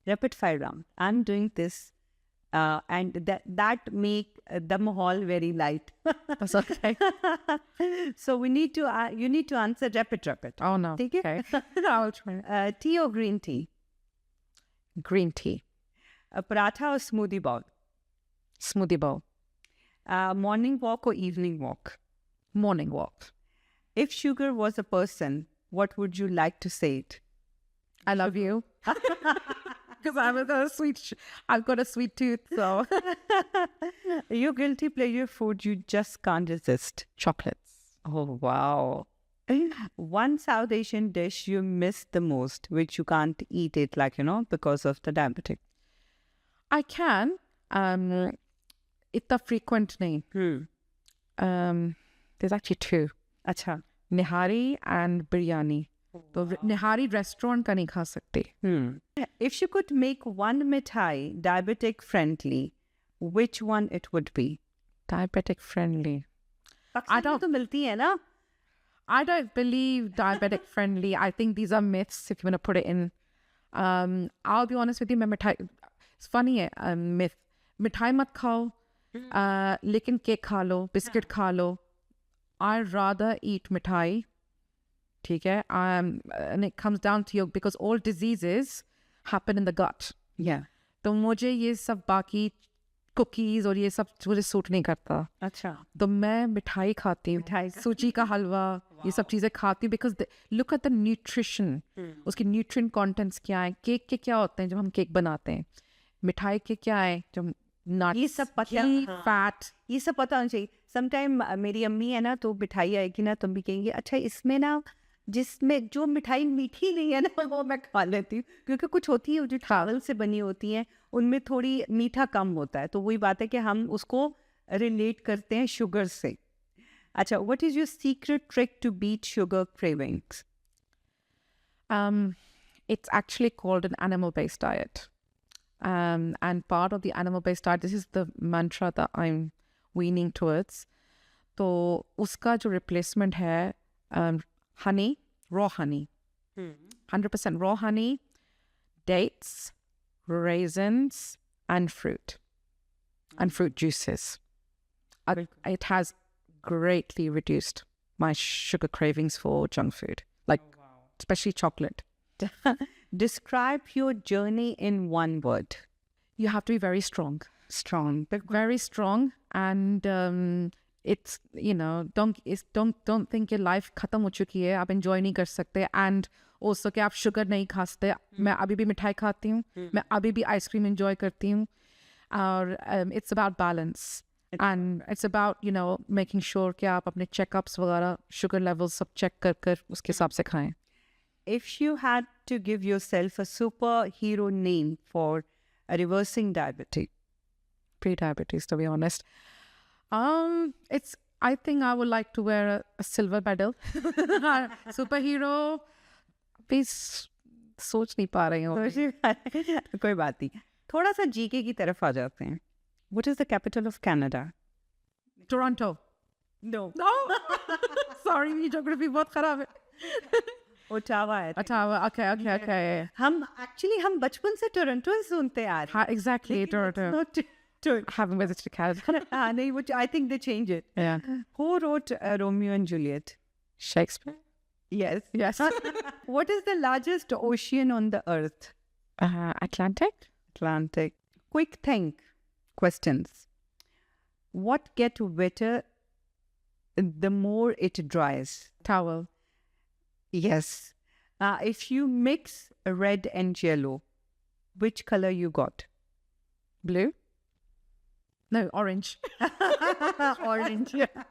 rapid fire round. I'm doing this, and that make the mahal very light. That's okay. So you need to answer rapid. Oh no. ठीक है? Okay. I'll try. Tea or green tea? Green tea. Paratha or smoothie bowl? Smoothie bowl. Morning walk or evening walk? Morning walk. If sugar was a person, what would you like to say it? I love you. Because I've got a sweet tooth, so. Your guilty pleasure food you just can't resist? Chocolates. Oh, wow. One South Asian dish you miss the most, which you can't eat it, because of the diabetic. I can. Itna frequent nahi. There's actually two. Acha. Nihari and biryani. तो निहारी restaurant का नहीं खा सकते. If you could make one mithai diabetic friendly, which one it would be? Diabetic friendly. I don't. तो मिलती है ना? I don't believe diabetic friendly. I think these are myths if you want to put it in. I'll be honest with you, मैं मिठाई, it's funny है, myth. मिठाई मत खाओ, लेकिन केक खा लो, बिस्किट खा लो. I'd rather eat मिठाई. ठीक है? And it comes down to because all diseases happen in the gut. Yeah. तो मुझे ये सब बाकी कुकीज और ये सब मुझे सूट नहीं करता. अच्छा. तो मैं मिठाई खाती हूँ, सूजी का हलवा, ये सब चीज़ें खाती हूँ because look at the nutrition. उसकी nutrient contents क्या है, केक के क्या होते हैं जब हम केक बनाते हैं, मिठाई के क्या है जब nuts, ये सब पता, fat, ये सब पता होना चाहिए. Sometime मेरी अम्मी है ना, तो मिठाई आएगी ना, तुम भी कहेंगे अच्छा इसमें ना, जिसमें जो मिठाई मीठी नहीं है ना, वो मैं खा लेती हूँ, क्योंकि कुछ होती है जो चावल से बनी होती हैं, उनमें थोड़ी मीठा कम होता है. तो वही बात है कि हम उसको रिलेट करते हैं शुगर से. अच्छा, what is your secret trick to beat sugar cravings? It's actually called an animal-based diet. And part of the animal-based diet, this is the mantra that I'm weaning towards. तो उसका जो replacement है, honey, raw honey, 100% raw honey, dates, raisins, and fruit juices. It has greatly reduced my sugar cravings for junk food, especially chocolate. Describe your journey in one word. You have to be very strong. Strong. Very strong, and it's don't think your life खत्म हो चुकी है, आप enjoy नहीं कर सकते, and also कि आप sugar नहीं खा सकते. मैं अभी भी मिठाई खाती हूँ, मैं अभी भी ice cream enjoy करती हूँ, और it's about balance, and it's about making sure कि आप अपने checkups वगैरह sugar levels सब check कर उसके हिसाब से खाएं. If you had to give yourself a superhero name for reversing diabetes, pre-diabetes, to be honest, I think I would like to wear a silver medal. Superhero, please सोच नहीं पा रही हूँ. कोई बात नहीं. थोड़ा सा जीके की तरफ आ जाते हैं. What is the capital of Canada? Toronto. No. Sorry, मेरी geography बहुत खराब है. Ottawa है. Ottawa. Okay. हम बचपन से टोरंटो सुनते आ रहे हैं. Exactly, Toronto. I haven't visited Canada. नहीं, I think they change it. Yeah. Who wrote Romeo and Juliet? Shakespeare. Yes. What is the largest ocean on the earth? Atlantic. Quick think questions. What gets wetter the more it dries? Towel. Yes. If you mix red and yellow, which color you got? Blue. No, orange. Orange.